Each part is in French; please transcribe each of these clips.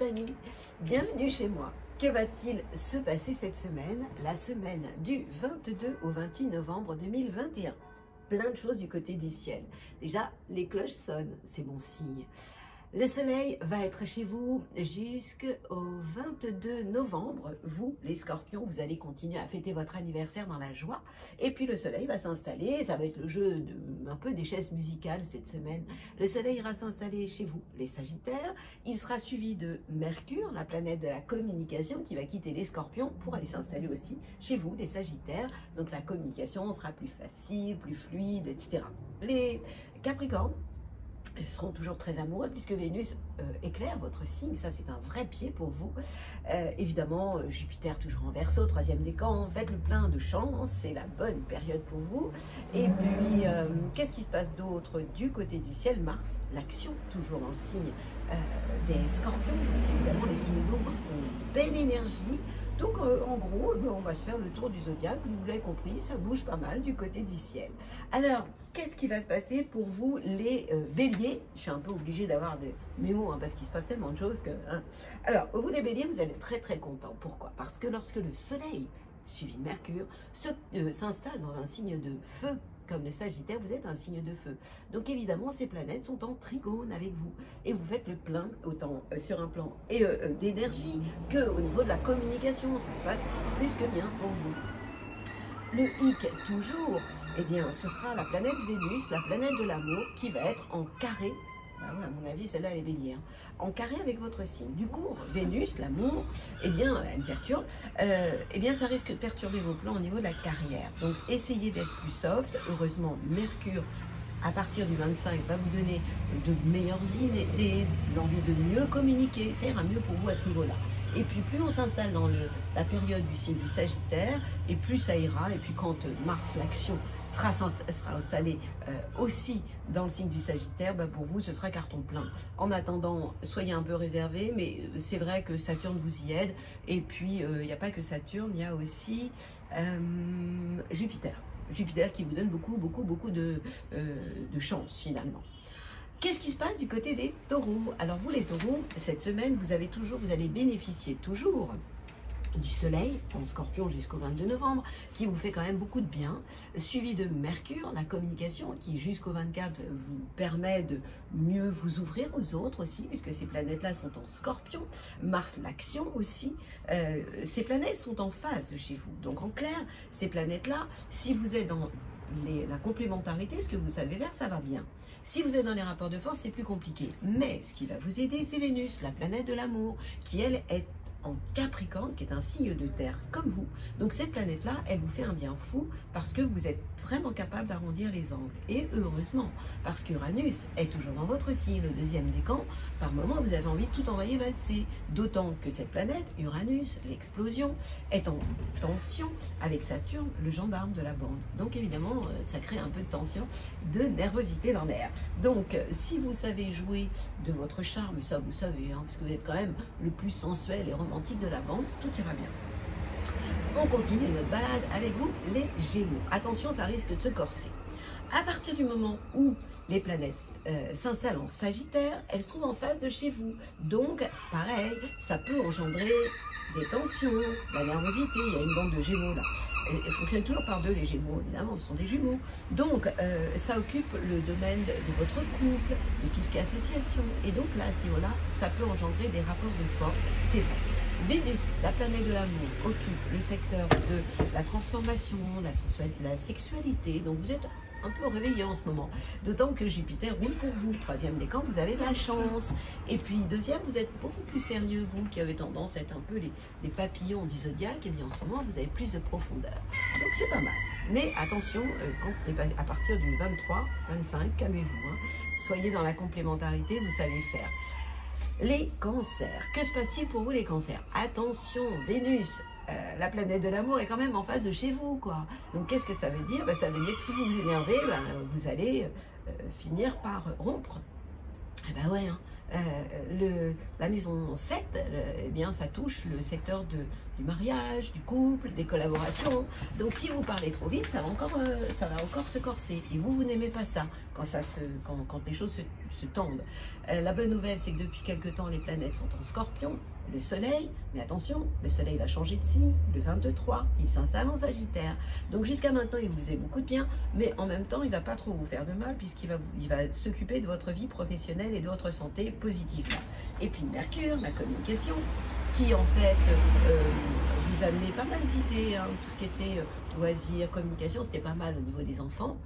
les amis, bienvenue chez moi. Que va-t-il se passer cette semaine? La semaine du 22 au 28 novembre 2021. Plein de choses du côté du ciel. Déjà, les cloches sonnent, c'est bon signe. Le soleil va être chez vous jusqu'au 22 novembre. Vous, les scorpions, vous allez continuer à fêter votre anniversaire dans la joie. Et puis le soleil va s'installer. Ça va être le jeu un peu des chaises musicales cette semaine. Le soleil ira s'installer chez vous, les sagittaires. Il sera suivi de Mercure, la planète de la communication, qui va quitter les scorpions pour aller s'installer aussi chez vous, les sagittaires. Donc la communication sera plus facile, plus fluide, etc. Les capricornes, elles seront toujours très amoureux puisque Vénus éclaire votre signe, ça c'est un vrai pied pour vous. Évidemment, Jupiter toujours en Verseau, troisième décan, faites le plein de chance, c'est la bonne période pour vous. Et puis, qu'est-ce qui se passe d'autre du côté du ciel? Mars, l'action, toujours dans le signe des scorpions. Évidemment, les signes d'eau ont une belle énergie. Donc, en gros, on va se faire le tour du zodiaque. Vous l'avez compris, ça bouge pas mal du côté du ciel. Alors, qu'est-ce qui va se passer pour vous, les béliers? Je suis un peu obligée d'avoir des mémos, parce qu'il se passe tellement de choses que... Alors, vous les béliers, vous allez être très très contents. Pourquoi? Parce que lorsque le soleil, suivi de Mercure, s'installe dans un signe de feu, comme les sagittaires, vous êtes un signe de feu. Donc évidemment, ces planètes sont en trigone avec vous. Et vous faites le plein, autant sur un plan d'énergie qu'au niveau de la communication. Ça se passe plus que bien pour vous. Le hic, toujours, eh bien, ce sera la planète Vénus, la planète de l'amour, qui va être en carré. Bah ouais, à mon avis, celle-là, elle est bélier. En carré avec votre signe. Du coup, Vénus, l'amour, eh bien, elle perturbe. Eh bien, ça risque de perturber vos plans au niveau de la carrière. Donc, essayez d'être plus soft. Heureusement, Mercure, à partir du 25, va vous donner de meilleures idées, l'envie de mieux communiquer. Ça ira mieux pour vous à ce niveau-là. Et puis, plus on s'installe dans la période du signe du Sagittaire, et plus ça ira. Et puis, quand Mars, l'action, sera installée aussi dans le signe du Sagittaire, bah, pour vous, ce sera carton plein. En attendant, soyez un peu réservés, mais c'est vrai que Saturne vous y aide. Et puis, il n'y a pas que Saturne, il y a aussi Jupiter. Jupiter qui vous donne beaucoup de chance, finalement. Qu'est-ce qui se passe du côté des taureaux? Alors vous les taureaux, cette semaine, vous allez bénéficier toujours du soleil en scorpion jusqu'au 22 novembre, qui vous fait quand même beaucoup de bien, suivi de Mercure, la communication, qui jusqu'au 24 vous permet de mieux vous ouvrir aux autres aussi, puisque ces planètes-là sont en scorpion, Mars, l'action aussi, ces planètes sont en phase chez vous. Donc en clair, ces planètes-là, si vous êtes dans la complémentarité, ce que vous savez faire, ça va bien. Si vous êtes dans les rapports de force, c'est plus compliqué. Mais ce qui va vous aider, c'est Vénus, la planète de l'amour, qui elle est en Capricorne, qui est un signe de terre comme vous. Donc cette planète-là, elle vous fait un bien fou parce que vous êtes vraiment capable d'arrondir les angles. Et heureusement, parce qu'Uranus est toujours dans votre signe, le deuxième décan, par moment vous avez envie de tout envoyer valser. D'autant que cette planète, Uranus, l'explosion, est en tension avec Saturne, le gendarme de la bande. Donc évidemment, ça crée un peu de tension, de nervosité dans l'air. Donc si vous savez jouer de votre charme, ça vous savez, parce que vous êtes quand même le plus sensuel et romantique de la bande, tout ira bien. On continue notre balade avec vous, les Gémeaux. Attention, ça risque de se corser. À partir du moment où les planètes s'installent en Sagittaire, elles se trouvent en face de chez vous. Donc, pareil, ça peut engendrer des tensions, de la nervosité. Il y a une bande de Gémeaux là. Ils fonctionnent toujours par deux, les Gémeaux, évidemment, ce sont des jumeaux. Donc, ça occupe le domaine de votre couple, de tout ce qui est association. Et donc là, à ce niveau-là, ça peut engendrer des rapports de force, c'est vrai. Vénus, la planète de l'amour, occupe le secteur de la transformation, la sexualité. Donc, vous êtes un peu réveillé en ce moment. D'autant que Jupiter roule pour vous. Troisième décan, vous avez de la chance. Et puis, deuxième, vous êtes beaucoup plus sérieux, vous qui avez tendance à être un peu les papillons du zodiaque. Et bien, en ce moment, vous avez plus de profondeur. Donc, c'est pas mal. Mais attention, à partir du 23, 25, calmez-vous. Soyez dans la complémentarité, vous savez faire. Les cancers. Que se passe-t-il pour vous, les cancers? Attention, Vénus, la planète de l'amour est quand même en face de chez vous, quoi. Donc, qu'est-ce que ça veut dire? Ça veut dire que si vous vous énervez, vous allez finir par rompre. Eh ben ouais, La maison 7, eh bien, ça touche le secteur du mariage, du couple, des collaborations. Donc si vous parlez trop vite, ça va encore se corser. Et vous n'aimez pas ça quand les choses se tendent. La bonne nouvelle, c'est que depuis quelque temps, les planètes sont en Scorpion. Le soleil, mais attention, le soleil va changer de signe, le 23, il s'installe en Sagittaire. Donc jusqu'à maintenant, il vous faisait beaucoup de bien, mais en même temps, il ne va pas trop vous faire de mal, puisqu'il va s'occuper de votre vie professionnelle et de votre santé positivement. Et puis Mercure, la communication, qui en fait vous amenait pas mal d'idées, hein, tout ce qui était loisirs, communication, c'était pas mal au niveau des enfants.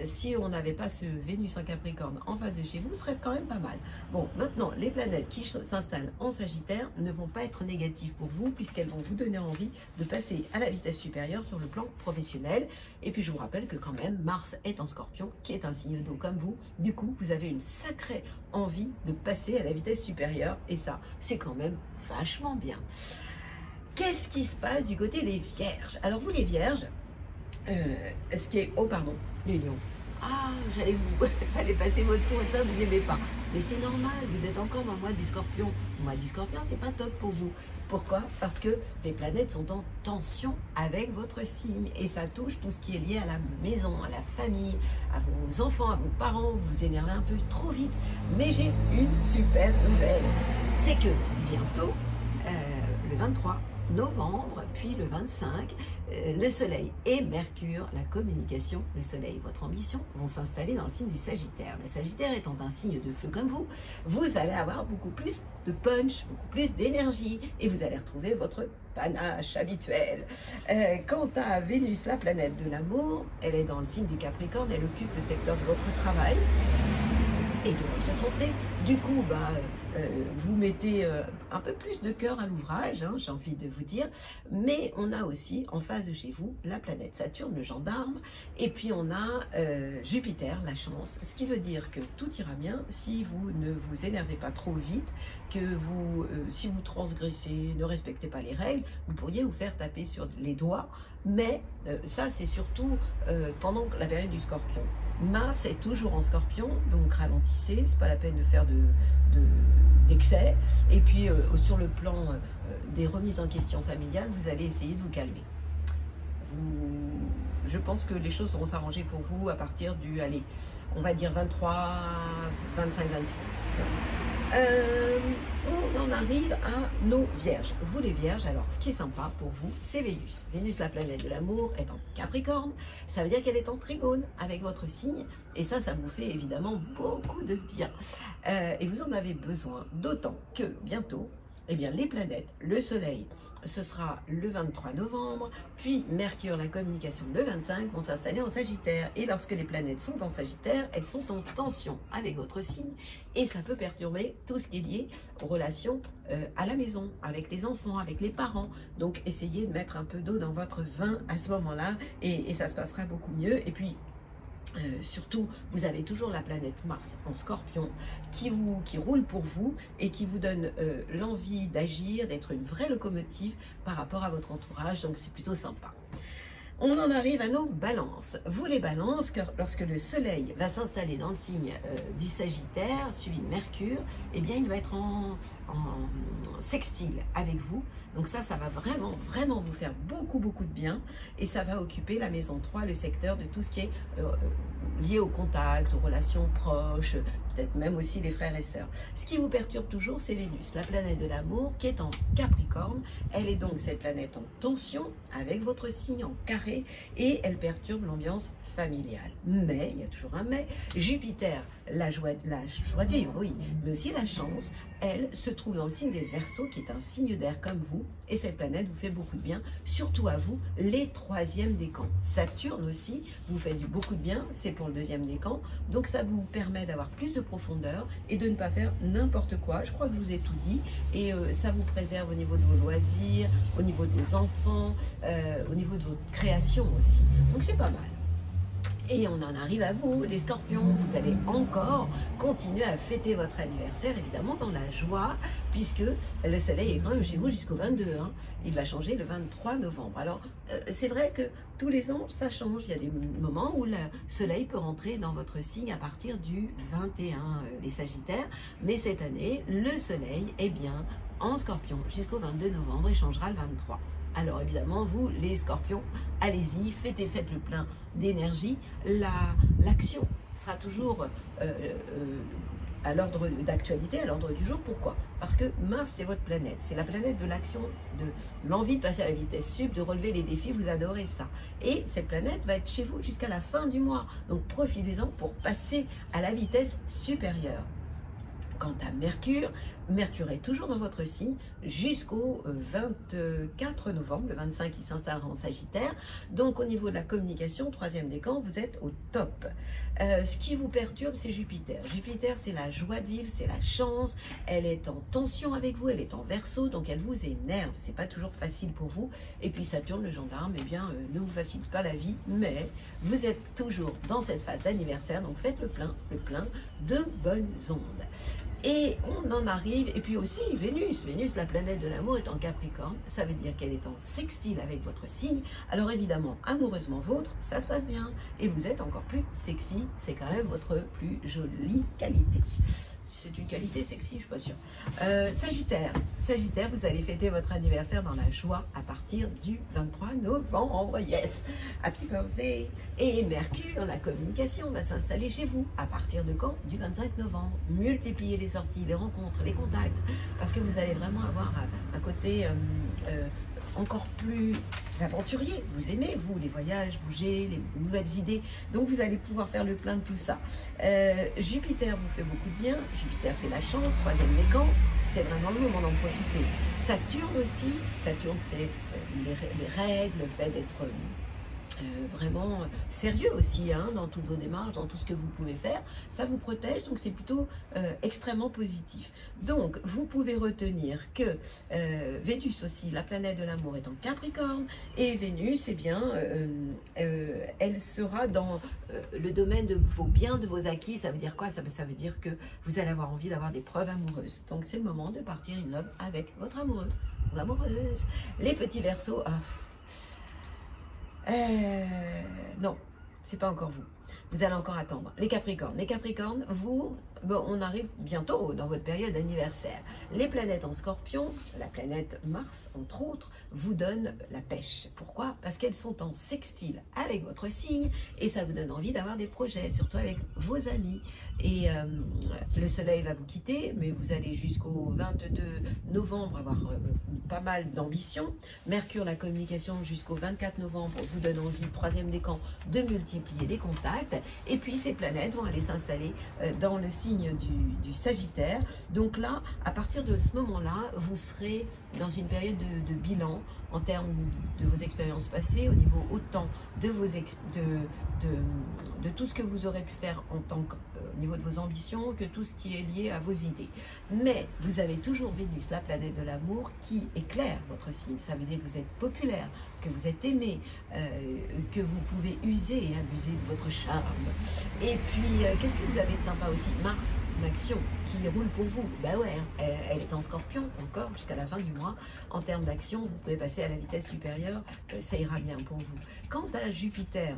Si on n'avait pas ce Vénus en Capricorne en face de chez vous, ce serait quand même pas mal. Bon, maintenant, les planètes qui s'installent en Sagittaire ne vont pas être négatives pour vous, puisqu'elles vont vous donner envie de passer à la vitesse supérieure sur le plan professionnel. Et puis, je vous rappelle que quand même, Mars est en Scorpion, qui est un signe d'eau comme vous. Du coup, vous avez une sacrée envie de passer à la vitesse supérieure. Et ça, c'est quand même vachement bien. Qu'est-ce qui se passe du côté des Vierges? Alors, vous, les Vierges, ce qui est... Oh, pardon, les Lions. Ah, j'allais passer votre tour et ça, vous n'aimez pas. Mais c'est normal, vous êtes encore dans le mois du Scorpion. Le mois du Scorpion, c'est pas top pour vous. Pourquoi? Parce que les planètes sont en tension avec votre signe. Et ça touche tout ce qui est lié à la maison, à la famille, à vos enfants, à vos parents. Vous vous énervez un peu trop vite. Mais j'ai une super nouvelle. C'est que bientôt, le 23 novembre, puis le 25, le Soleil et Mercure, la communication, le Soleil, votre ambition, vont s'installer dans le signe du Sagittaire. Le Sagittaire étant un signe de feu comme vous allez avoir beaucoup plus de punch, beaucoup plus d'énergie et vous allez retrouver votre panache habituel. Quant à Vénus, la planète de l'amour, elle est dans le signe du Capricorne, elle occupe le secteur de votre travail et de votre santé. Du coup, vous mettez un peu plus de cœur à l'ouvrage, hein, j'ai envie de vous dire. Mais on a aussi en face de chez vous la planète Saturne, le gendarme. Et puis on a Jupiter, la chance. Ce qui veut dire que tout ira bien si vous ne vous énervez pas trop vite, que si vous transgressez, ne respectez pas les règles, vous pourriez vous faire taper sur les doigts. Mais ça, c'est surtout pendant la période du Scorpion. Mars est toujours en Scorpion, donc ralentissez, c'est pas la peine de faire d'excès. Et puis sur le plan des remises en question familiales, vous allez essayer de vous calmer. Je pense que les choses vont s'arranger pour vous à partir du, allez, on va dire 23, 25, 26. On en arrive à nos Vierges. Vous les Vierges, alors ce qui est sympa pour vous, c'est Vénus. Vénus, la planète de l'amour, est en Capricorne. Ça veut dire qu'elle est en Trigone avec votre signe. Et ça vous fait évidemment beaucoup de bien. Et vous en avez besoin, d'autant que bientôt, eh bien, les planètes, le Soleil, ce sera le 23 novembre, puis Mercure, la communication, le 25, vont s'installer en Sagittaire. Et lorsque les planètes sont en Sagittaire, elles sont en tension avec votre signe, et ça peut perturber tout ce qui est lié aux relations à la maison, avec les enfants, avec les parents. Donc, essayez de mettre un peu d'eau dans votre vin à ce moment-là, et ça se passera beaucoup mieux. Et puis, surtout, vous avez toujours la planète Mars en Scorpion qui roule pour vous et qui vous donne l'envie d'agir, d'être une vraie locomotive par rapport à votre entourage, donc c'est plutôt sympa. On en arrive à nos balances. Vous les balances, lorsque le Soleil va s'installer dans le signe du Sagittaire, suivi de Mercure, eh bien il va être en sextile avec vous. Donc ça va vraiment, vraiment vous faire beaucoup, beaucoup de bien. Et ça va occuper la maison 3, le secteur de tout ce qui est lié au contact, aux relations proches, peut-être même aussi les frères et sœurs. Ce qui vous perturbe toujours, c'est Vénus, la planète de l'amour, qui est en Capricorne. Elle est donc cette planète en tension avec votre signe en carré et elle perturbe l'ambiance familiale. Mais, il y a toujours un mais, Jupiter, la joie de vivre, oui, mais aussi la chance, elle se trouve dans le signe des Verseaux, qui est un signe d'air comme vous, et cette planète vous fait beaucoup de bien, surtout à vous, les 3e décans. Saturne aussi vous fait beaucoup de bien, c'est pour le 2e décan, donc ça vous permet d'avoir plus de profondeur et de ne pas faire n'importe quoi. Je crois que je vous ai tout dit, et ça vous préserve au niveau de vos loisirs, au niveau de vos enfants, au niveau de votre création aussi, donc c'est pas mal. Et on en arrive à vous, les scorpions. Vous allez encore continuer à fêter votre anniversaire, évidemment, dans la joie, puisque le soleil est quand même chez vous jusqu'au 22. Hein. Il va changer le 23 novembre. Alors, c'est vrai que tous les ans, ça change. Il y a des moments où le soleil peut rentrer dans votre signe à partir du 21, les sagittaires. Mais cette année, le soleil est bien en scorpion jusqu'au 22 novembre et changera le 23. Alors évidemment, vous, les scorpions, allez-y, faites le plein d'énergie. L'action sera toujours à l'ordre d'actualité, à l'ordre du jour. Pourquoi? Parce que Mars, c'est votre planète. C'est la planète de l'action, de l'envie de passer à la vitesse sup, de relever les défis. Vous adorez ça. Et cette planète va être chez vous jusqu'à la fin du mois. Donc profitez-en pour passer à la vitesse supérieure. Quant à Mercure, Mercure est toujours dans votre signe jusqu'au 24 novembre, le 25 il s'installera en Sagittaire. Donc au niveau de la communication, troisième décan, vous êtes au top. Ce qui vous perturbe, c'est Jupiter. Jupiter, c'est la joie de vivre, c'est la chance. Elle est en tension avec vous, elle est en Verseau, donc elle vous énerve. C'est pas toujours facile pour vous. Et puis Saturne, le gendarme, eh bien, ne vous facilite pas la vie, mais vous êtes toujours dans cette phase d'anniversaire, donc faites le plein de bonnes ondes. Et on en arrive, et puis aussi Vénus, la planète de l'amour est en Capricorne, ça veut dire qu'elle est en sextile avec votre signe, alors évidemment, amoureusement vôtre, ça se passe bien, et vous êtes encore plus sexy, c'est quand même votre plus jolie qualité. C'est une qualité sexy, je suis pas sûre. Sagittaire, vous allez fêter votre anniversaire dans la joie à partir du 23 novembre. Yes! Happy birthday! Et Mercure, la communication, va s'installer chez vous. À partir de quand? Du 25 novembre. Multipliez les sorties, les rencontres, les contacts. Parce que vous allez vraiment avoir un côté encore plus aventurier. Vous aimez, vous, les voyages, bouger, les nouvelles idées. Donc, vous allez pouvoir faire le plein de tout ça. Jupiter vous fait beaucoup de bien. Jupiter, c'est la chance. Troisième décan, c'est vraiment le moment d'en profiter. Saturne aussi. Saturne, c'est les règles, le fait d'être vraiment sérieux aussi hein, dans toutes vos démarches, dans tout ce que vous pouvez faire. Ça vous protège, donc c'est plutôt extrêmement positif. Donc, vous pouvez retenir que Vénus aussi, la planète de l'amour, est en Capricorne, et Vénus, eh bien, elle sera dans le domaine de vos biens, de vos acquis. Ça veut dire quoi? Ça veut dire que vous allez avoir envie d'avoir des preuves amoureuses. Donc, c'est le moment de partir in love avec votre amoureux ou amoureuse. Les petits Verseaux, non, c'est pas encore vous. Vous allez encore attendre. Les Capricornes, vous, bon, on arrive bientôt dans votre période d'anniversaire. Les planètes en Scorpion, la planète Mars, entre autres, vous donnent la pêche. Pourquoi? Parce qu'elles sont en sextile avec votre signe et ça vous donne envie d'avoir des projets, surtout avec vos amis. Et le soleil va vous quitter, mais vous allez jusqu'au 22 novembre avoir pas mal d'ambition. Mercure, la communication, jusqu'au 24 novembre, vous donne envie, troisième décan, de multiplier les contacts. Et puis ces planètes vont aller s'installer dans le signe du Sagittaire. Donc là, à partir de ce moment-là, vous serez dans une période de bilan en termes de vos expériences passées, au niveau autant de tout ce que vous aurez pu faire en tant que au niveau de vos ambitions, que tout ce qui est lié à vos idées. Mais vous avez toujours Vénus, la planète de l'amour, qui éclaire votre signe. Ça veut dire que vous êtes populaire, que vous êtes aimé, que vous pouvez user et abuser de votre charme. Et puis, qu'est-ce que vous avez de sympa aussi? Mars, une action qui roule pour vous. Ben ouais, elle est en Scorpion encore jusqu'à la fin du mois. En termes d'action, vous pouvez passer à la vitesse supérieure, ça ira bien pour vous. Quant à Jupiter,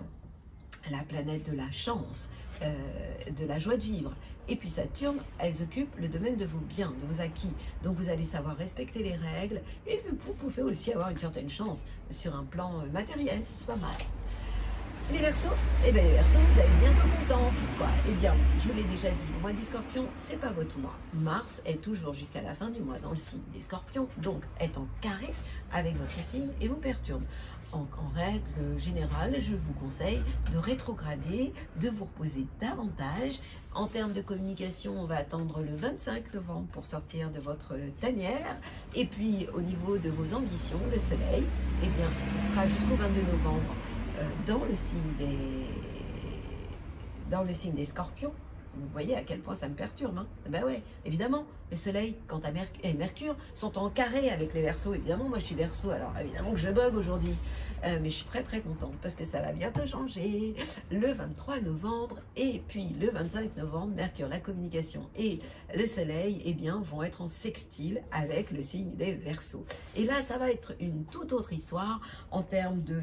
la planète de la chance, de la joie de vivre, et puis Saturne, elles occupent le domaine de vos biens, de vos acquis. Donc vous allez savoir respecter les règles, et vous pouvez aussi avoir une certaine chance sur un plan matériel, c'est pas mal. Les Verseaux, eh bien les Verseaux, vous allez bientôt content. Pourquoi? Eh bien, je vous l'ai déjà dit, le mois du Scorpion, c'est pas votre mois. Mars est toujours jusqu'à la fin du mois dans le signe des Scorpions, donc est en carré avec votre signe et vous perturbe. En règle générale, je vous conseille de rétrograder, de vous reposer davantage. En termes de communication, on va attendre le 25 novembre pour sortir de votre tanière. Et puis, au niveau de vos ambitions, le soleil, eh bien, sera jusqu'au 22 novembre dans le signe des Scorpions. Vous voyez à quel point ça me perturbe, hein? Ben ouais, évidemment, le Soleil, quant à et Mercure, sont en carré avec les Verseaux. Évidemment, moi je suis Verseau, alors évidemment que je bug aujourd'hui. Mais je suis très très contente parce que ça va bientôt changer. Le 23 novembre et puis le 25 novembre, Mercure, la communication et le Soleil, eh bien, vont être en sextile avec le signe des Verseaux. Et là, ça va être une toute autre histoire en termes de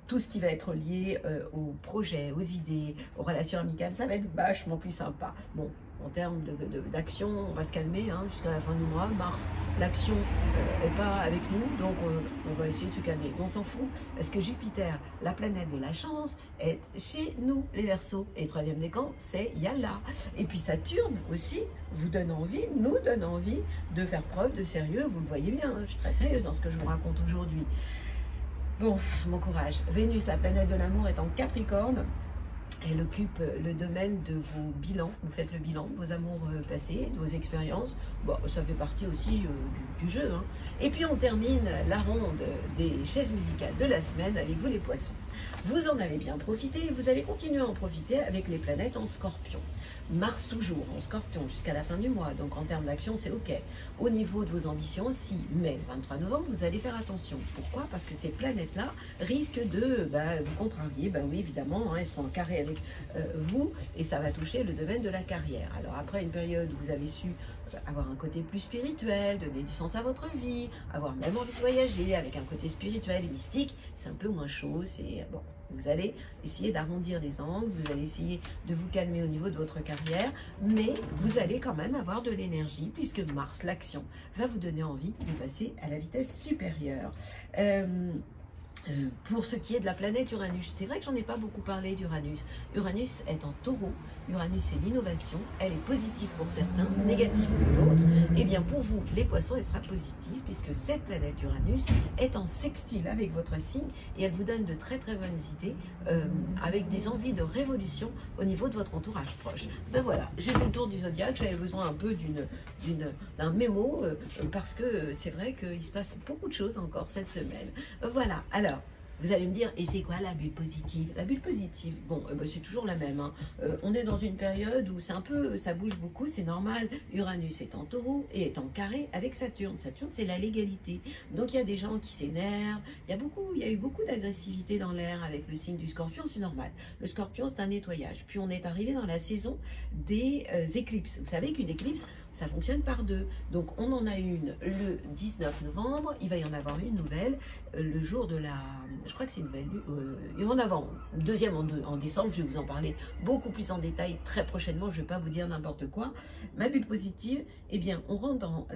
tout ce qui va être lié aux projets, aux idées, aux relations amicales. Ça va être vachement plus sympa. Bon, en termes d'action, on va se calmer hein, jusqu'à la fin du mois. Mars, l'action n'est pas avec nous, donc on va essayer de se calmer. On s'en fout, parce que Jupiter, la planète de la chance, est chez nous, les Verseaux. Et troisième décan, c'est Yalla. Et puis Saturne aussi vous donne envie, nous donne envie de faire preuve de sérieux. Vous le voyez bien, hein, je suis très sérieuse dans ce que je vous raconte aujourd'hui. Bon, bon courage. Vénus, la planète de l'amour, est en Capricorne. Elle occupe le domaine de vos bilans. Vous faites le bilan de vos amours passés, de vos expériences. Bon, ça fait partie aussi du jeu. Hein. Et puis on termine la ronde des chaises musicales de la semaine avec vous les poissons. Vous en avez bien profité et vous allez continuer à en profiter avec les planètes en Scorpion. Mars toujours en Scorpion jusqu'à la fin du mois, donc en termes d'action c'est ok. Au niveau de vos ambitions aussi, mais le 23 novembre vous allez faire attention. Pourquoi? Parce que ces planètes-là risquent de vous contrarier. Ben oui évidemment, hein, elles seront en carré avec vous et ça va toucher le domaine de la carrière. Alors après une période où vous avez su avoir un côté plus spirituel, donner du sens à votre vie, avoir même envie de voyager avec un côté spirituel et mystique, c'est un peu moins chaud, c'est bon. Vous allez essayer d'arrondir les angles, vous allez essayer de vous calmer au niveau de votre carrière, mais vous allez quand même avoir de l'énergie puisque Mars, l'action, va vous donner envie de passer à la vitesse supérieure. Pour ce qui est de la planète Uranus, c'est vrai que j'en ai pas beaucoup parlé d'Uranus. Uranus est en taureau, Uranus c'est l'innovation, elle est positive pour certains, négative pour d'autres. Et bien pour vous, les poissons, elle sera positive puisque cette planète Uranus est en sextile avec votre signe et elle vous donne de très très bonnes idées avec des envies de révolution au niveau de votre entourage proche. Ben voilà, j'ai fait le tour du zodiaque, j'avais besoin un peu d'un mémo parce que c'est vrai qu'il se passe beaucoup de choses encore cette semaine. Voilà, alors vous allez me dire, et c'est quoi la bulle positive? La bulle positive, bon, c'est toujours la même. Hein. On est dans une période où c'est un peu, ça bouge beaucoup, c'est normal. Uranus est en taureau et est en carré avec Saturne. Saturne, c'est la légalité. Donc, il y a des gens qui s'énervent. Il y a eu beaucoup d'agressivité dans l'air avec le signe du Scorpion, c'est normal. Le Scorpion, c'est un nettoyage. Puis, on est arrivé dans la saison des éclipses. Vous savez qu'une éclipse, ça fonctionne par deux. Donc, on en a une le 19 novembre. Il va y en avoir une nouvelle le jour de la... Je crois que c'est une nouvelle... il va en avoir une deuxième en décembre. Je vais vous en parler beaucoup plus en détail très prochainement. Je ne vais pas vous dire n'importe quoi. Ma bulle positive, eh bien, on rentre dans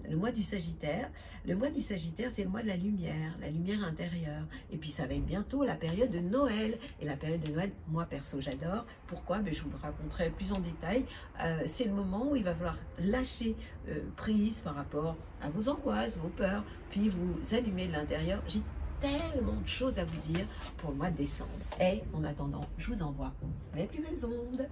le mois du Sagittaire. Le mois du Sagittaire, c'est le mois de la lumière intérieure. Et puis, ça va être bientôt la période de Noël. Et la période de Noël, moi, perso, j'adore. Pourquoi? Ben, je vous le raconterai plus en détail. C'est le moment où il va falloir lâcher prise par rapport à vos angoisses, vos peurs, puis vous allumer de l'intérieur. J'ai tellement de choses à vous dire pour le mois de décembre. Et en attendant, je vous envoie mes plus belles ondes.